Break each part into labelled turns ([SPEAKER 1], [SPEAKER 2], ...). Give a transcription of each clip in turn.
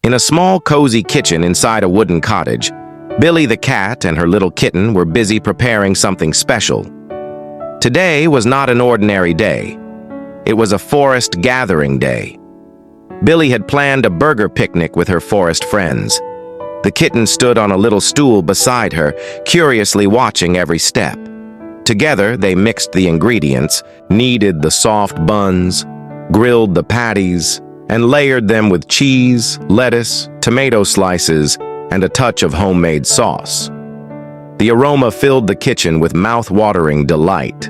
[SPEAKER 1] In a small, cozy kitchen inside a wooden cottage, Billy the cat and her little kitten were busy preparing something special. Today was not an ordinary day. It was a forest gathering day. Billy had planned a burger picnic with her forest friends. The kitten stood on a little stool beside her, curiously watching every step. Together, they mixed the ingredients, kneaded the soft buns, grilled the patties, and layered them with cheese, lettuce, tomato slices, and a touch of homemade sauce. The aroma filled the kitchen with mouth-watering delight.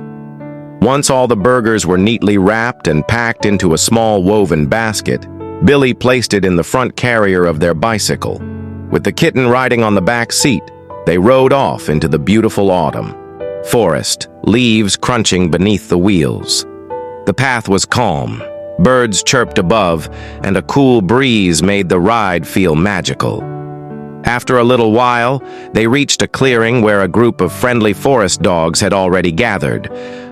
[SPEAKER 1] Once all the burgers were neatly wrapped and packed into a small woven basket, Billy placed it in the front carrier of their bicycle. With the kitten riding on the back seat, they rode off into the beautiful autumn forest, leaves crunching beneath the wheels. The path was calm, birds chirped above, and a cool breeze made the ride feel magical. After a little while, they reached a clearing where a group of friendly forest dogs had already gathered.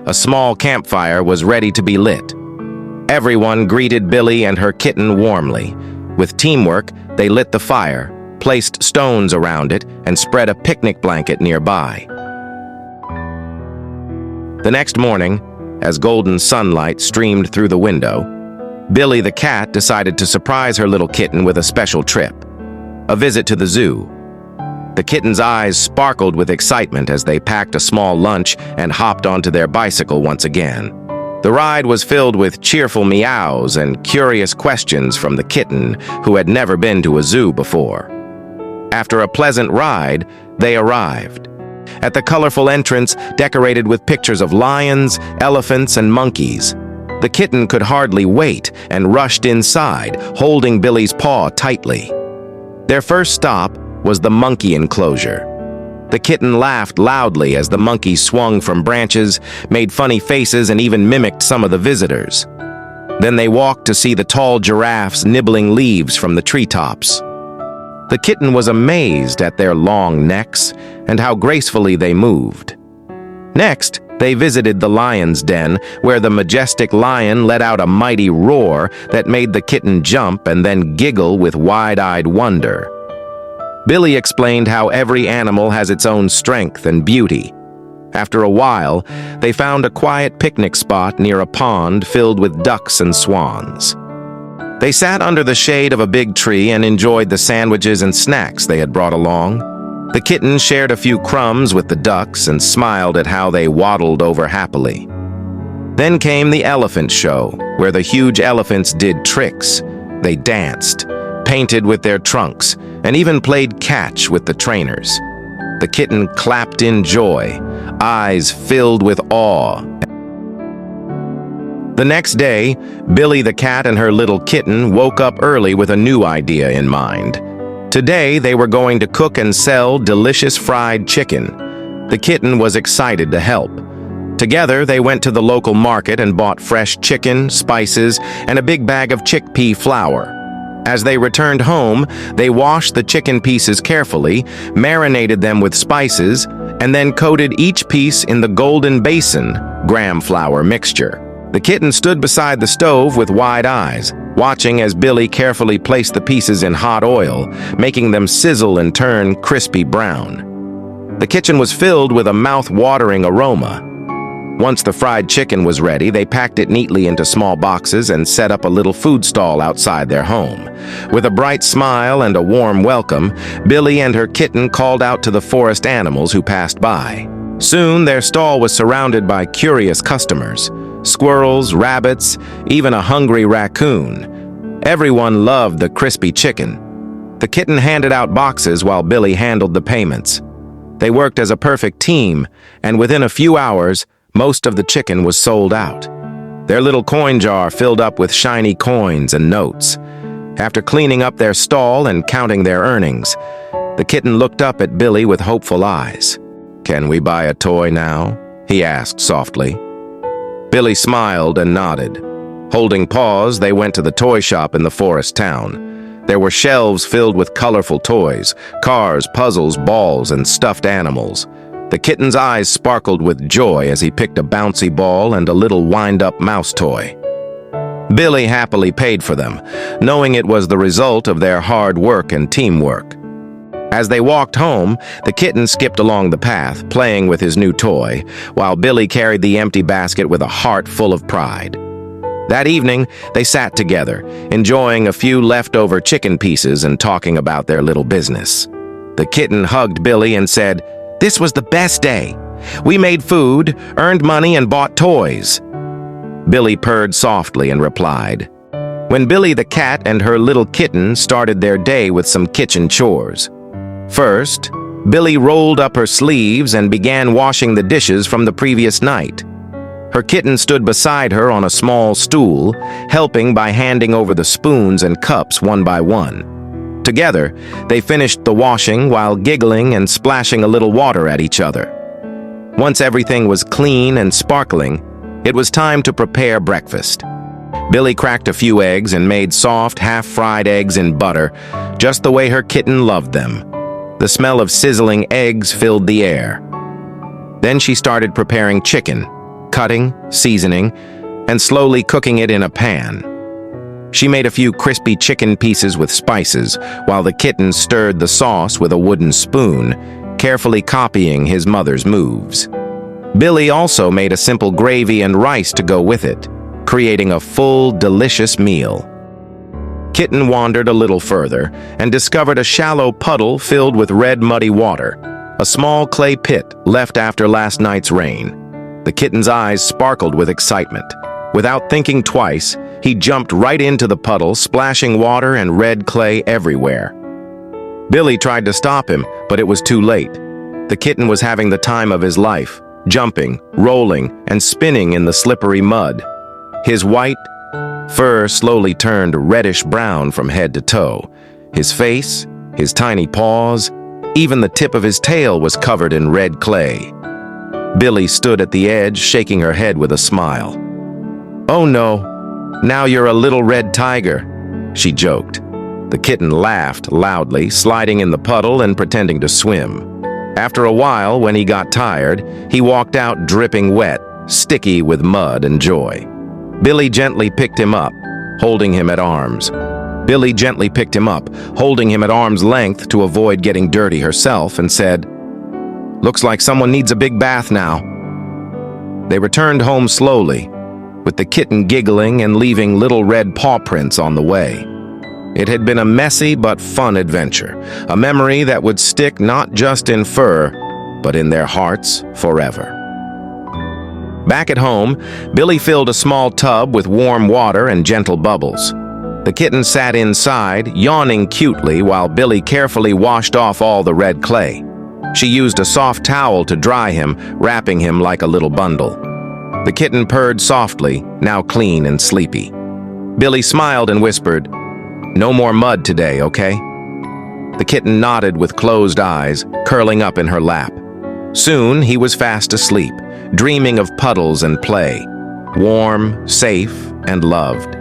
[SPEAKER 1] A small campfire was ready to be lit. Everyone greeted Billy and her kitten warmly. With teamwork, they lit the fire, placed stones around it, and spread a picnic blanket nearby. The next morning, as golden sunlight streamed through the window, Billy the cat decided to surprise her little kitten with a special trip, a visit to the zoo. The kitten's eyes sparkled with excitement as they packed a small lunch and hopped onto their bicycle once again. The ride was filled with cheerful meows and curious questions from the kitten, who had never been to a zoo before. After a pleasant ride, they arrived at the colorful entrance decorated with pictures of lions, elephants, and monkeys. The kitten could hardly wait and rushed inside, holding Billy's paw tightly. Their first stop was the monkey enclosure. The kitten laughed loudly as the monkeys swung from branches, made funny faces, and even mimicked some of the visitors. Then they walked to see the tall giraffes nibbling leaves from the treetops. The kitten was amazed at their long necks and how gracefully they moved. Next, they visited the lion's den, where the majestic lion let out a mighty roar that made the kitten jump and then giggle with wide-eyed wonder. Billy explained how every animal has its own strength and beauty. After a while, they found a quiet picnic spot near a pond filled with ducks and swans. They sat under the shade of a big tree and enjoyed the sandwiches and snacks they had brought along. The kitten shared a few crumbs with the ducks and smiled at how they waddled over happily. Then came the elephant show, where the huge elephants did tricks. They danced, painted with their trunks, and even played catch with the trainers. The kitten clapped in joy, eyes filled with awe. The next day, Billy the cat and her little kitten woke up early with a new idea in mind. Today, they were going to cook and sell delicious fried chicken. The kitten was excited to help. Together, they went to the local market and bought fresh chicken, spices, and a big bag of chickpea flour. As they returned home, they washed the chicken pieces carefully, marinated them with spices, and then coated each piece in the golden basin gram flour mixture. The kitten stood beside the stove with wide eyes, watching as Billy carefully placed the pieces in hot oil, making them sizzle and turn crispy brown. The kitchen was filled with a mouth-watering aroma. Once the fried chicken was ready, they packed it neatly into small boxes and set up a little food stall outside their home. With a bright smile and a warm welcome, Billy and her kitten called out to the forest animals who passed by. Soon, their stall was surrounded by curious customers. Squirrels, rabbits, even a hungry raccoon. Everyone loved the crispy chicken. The kitten handed out boxes while Billy handled the payments. They worked as a perfect team, and within a few hours, most of the chicken was sold out. Their little coin jar filled up with shiny coins and notes. After cleaning up their stall and counting their earnings, the kitten looked up at Billy with hopeful eyes. "Can we buy a toy now?" he asked softly. Billy smiled and nodded. Holding paws, they went to the toy shop in the forest town. There were shelves filled with colorful toys, cars, puzzles, balls, and stuffed animals. The kitten's eyes sparkled with joy as he picked a bouncy ball and a little wind-up mouse toy. Billy happily paid for them, knowing it was the result of their hard work and teamwork. As they walked home, the kitten skipped along the path, playing with his new toy, while Billy carried the empty basket with a heart full of pride. That evening, they sat together, enjoying a few leftover chicken pieces and talking about their little business. The kitten hugged Billy and said, "This was the best day. We made food, earned money, and bought toys." Billy purred softly and replied. When Billy the cat and her little kitten started their day with some kitchen chores. First, Billy rolled up her sleeves and began washing the dishes from the previous night. Her kitten stood beside her on a small stool, helping by handing over the spoons and cups one by one. Together, they finished the washing while giggling and splashing a little water at each other. Once everything was clean and sparkling, it was time to prepare breakfast. Billy cracked a few eggs and made soft, half-fried eggs in butter, just the way her kitten loved them. The smell of sizzling eggs filled the air. Then she started preparing chicken, cutting, seasoning, and slowly cooking it in a pan. She made a few crispy chicken pieces with spices, while the kitten stirred the sauce with a wooden spoon, carefully copying his mother's moves. Billy also made a simple gravy and rice to go with it, creating a full, delicious meal. Kitten wandered a little further and discovered a shallow puddle filled with red, muddy water, a small clay pit left after last night's rain. The kitten's eyes sparkled with excitement. Without thinking twice, he jumped right into the puddle, splashing water and red clay everywhere. Billy tried to stop him, but it was too late. The kitten was having the time of his life, jumping, rolling, and spinning in the slippery mud. His white fur slowly turned reddish-brown from head to toe. His face, his tiny paws, even the tip of his tail was covered in red clay. Billy stood at the edge, shaking her head with a smile. "Oh no, now you're a little red tiger," she joked. The kitten laughed loudly, sliding in the puddle and pretending to swim. After a while, when he got tired, he walked out dripping wet, sticky with mud and joy. Billy gently picked him up, holding him at arm's length to avoid getting dirty herself, and said, "Looks like someone needs a big bath now." They returned home slowly, with the kitten giggling and leaving little red paw prints on the way. It had been a messy but fun adventure, a memory that would stick not just in fur, but in their hearts forever. Back at home, Billy filled a small tub with warm water and gentle bubbles. The kitten sat inside, yawning cutely while Billy carefully washed off all the red clay. She used a soft towel to dry him, wrapping him like a little bundle. The kitten purred softly, now clean and sleepy. Billy smiled and whispered, "No more mud today, okay?" The kitten nodded with closed eyes, curling up in her lap. Soon he was fast asleep, dreaming of puddles and play, warm, safe, and loved.